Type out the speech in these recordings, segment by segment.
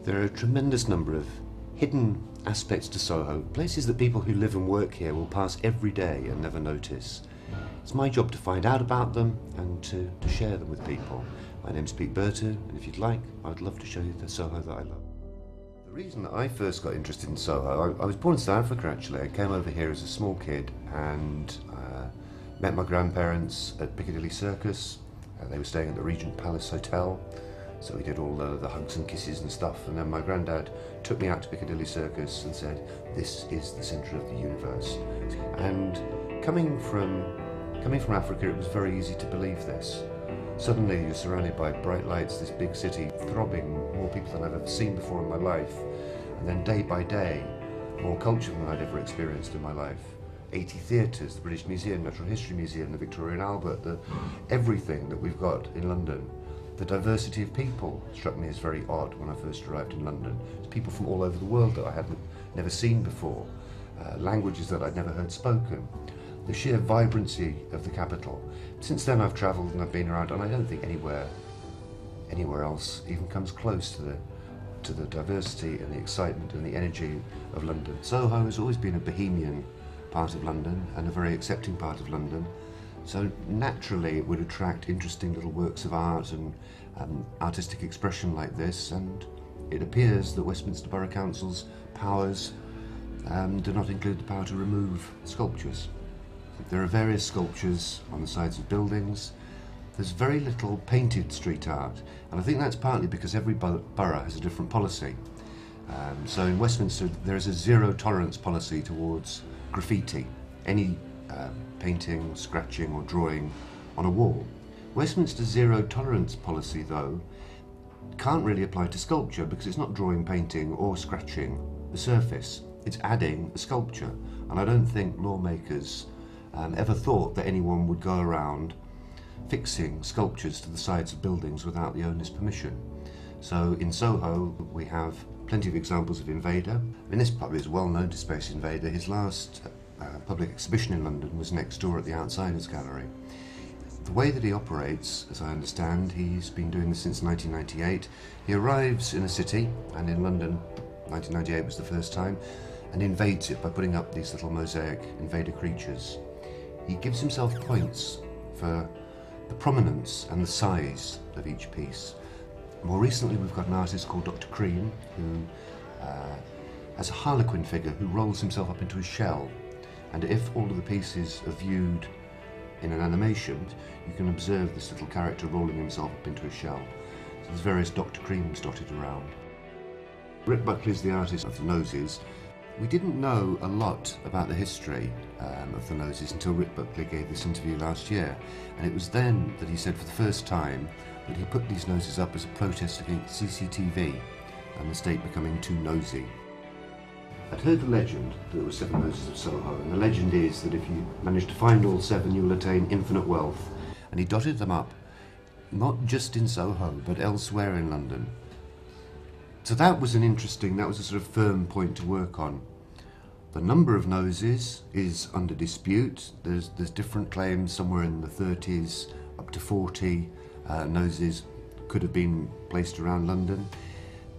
There are a tremendous number of hidden aspects to Soho, places that people who live and work here will pass every day and never notice. It's my job to find out about them and to share them with people. My name's Peter Berthoud, and if you'd like, I'd love to show you the Soho that I love. The reason that I first got interested in Soho, I was born in South Africa actually. I came over here as a small kid and met my grandparents at Piccadilly Circus. They were staying at the Regent Palace Hotel, so we did all the hugs and kisses and stuff, and then my granddad took me out to Piccadilly Circus and said, "This is the centre of the universe." And coming from Africa, it was very easy to believe this. Suddenly you're surrounded by bright lights, this big city throbbing, more people than I've ever seen before in my life, and then day by day, more culture than I'd ever experienced in my life. 80 theatres, the British Museum, Natural History Museum, the Victoria and Albert, everything that we've got in London. The diversity of people struck me as very odd when I first arrived in London. It's people from all over the world that I had never seen before, languages that I'd never heard spoken. The sheer vibrancy of the capital. Since then I've travelled and I've been around, and I don't think anywhere else even comes close to the diversity and the excitement and the energy of London. Soho has always been a bohemian part of London and a very accepting part of London, so naturally it would attract interesting little works of art and artistic expression like this, and it appears that Westminster Borough Council's powers do not include the power to remove sculptures. There are various sculptures on the sides of buildings. There's very little painted street art, and I think that's partly because every borough has a different policy. So in Westminster there is a zero tolerance policy towards graffiti, any painting, scratching or drawing on a wall. Westminster's zero tolerance policy, though, can't really apply to sculpture because it's not drawing, painting or scratching the surface. It's adding a sculpture, and I don't think lawmakers ever thought that anyone would go around fixing sculptures to the sides of buildings without the owner's permission. So in Soho we have plenty of examples of Invader. I mean, this probably is well known to Space Invader. His last public exhibition in London was next door at the Outsiders Gallery. The way that he operates, as I understand, he's been doing this since 1998. He arrives in a city, and in London 1998 was the first time, and invades it by putting up these little mosaic invader creatures. He gives himself points for the prominence and the size of each piece. More recently we've got an artist called Dr. Cream who has a harlequin figure who rolls himself up into a shell, and if all of the pieces are viewed in an animation, you can observe this little character rolling himself up into a shell. So there's various Dr. Creams dotted around. Rick Buckley is the artist of the noses. We didn't know a lot about the history of the noses until Rick Buckley gave this interview last year, and it was then that he said for the first time that he put these noses up as a protest against CCTV and the state becoming too nosy. I'd heard the legend that there were 7 noses of Soho, and the legend is that if you manage to find all 7 you will attain infinite wealth, and he dotted them up not just in Soho but elsewhere in London. So that was a sort of firm point to work on. The number of noses is under dispute. There's different claims, somewhere in the 30s, up to 40 noses could have been placed around London.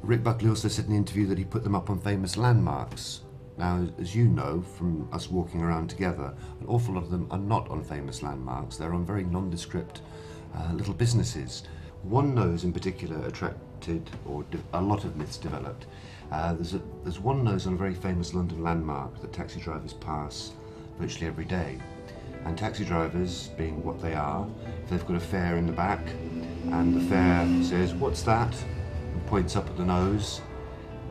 Rick Buckley also said in the interview that he put them up on famous landmarks. Now, as you know from us walking around together, an awful lot of them are not on famous landmarks. They're on very nondescript little businesses. One nose in particular attracted, or a lot of myths developed. There's one nose on a very famous London landmark that taxi drivers pass virtually every day. And taxi drivers, being what they are, they've got a fare in the back, and the fare says, "What's that?" and points up at the nose.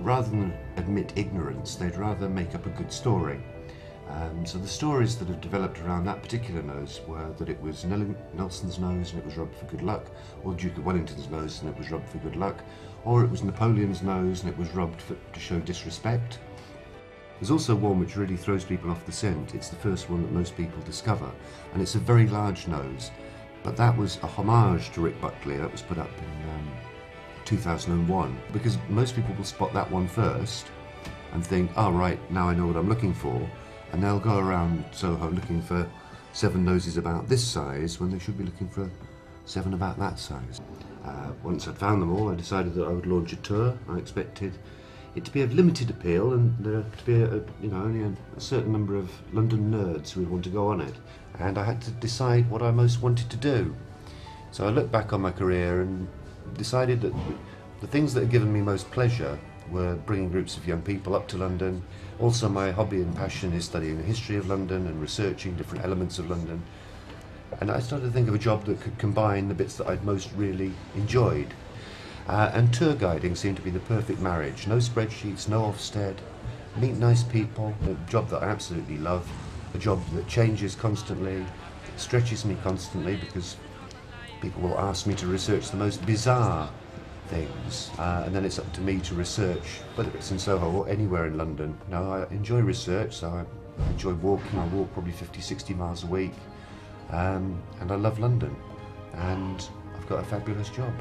Rather than admit ignorance, they'd rather make up a good story. So the stories that have developed around that particular nose were that it was Nelson's nose and it was rubbed for good luck, or Duke of Wellington's nose and it was rubbed for good luck, or it was Napoleon's nose and it was rubbed to show disrespect. There's also one which really throws people off the scent. It's the first one that most people discover, and it's a very large nose, but that was a homage to Rick Buckley. That was put up in 2001, because most people will spot that one first and think, oh right, now I know what I'm looking for, and they'll go around Soho looking for 7 noses about this size when they should be looking for 7 about that size. Once I'd found them all, I decided that I would launch a tour. I expected it to be of limited appeal and there to be only a certain number of London nerds who would want to go on it. And I had to decide what I most wanted to do. So I looked back on my career and decided that the things that had given me most pleasure were bringing groups of young people up to London. Also, my hobby and passion is studying the history of London and researching different elements of London. And I started to think of a job that could combine the bits that I'd most really enjoyed. And tour guiding seemed to be the perfect marriage. No spreadsheets, no Ofsted, meet nice people, a job that I absolutely love, a job that changes constantly, stretches me constantly because people will ask me to research the most bizarre things, and then it's up to me to research, whether it's in Soho or anywhere in London. No, I enjoy research, so I enjoy walking. I walk probably 50-60 miles a week, and I love London, and I've got a fabulous job.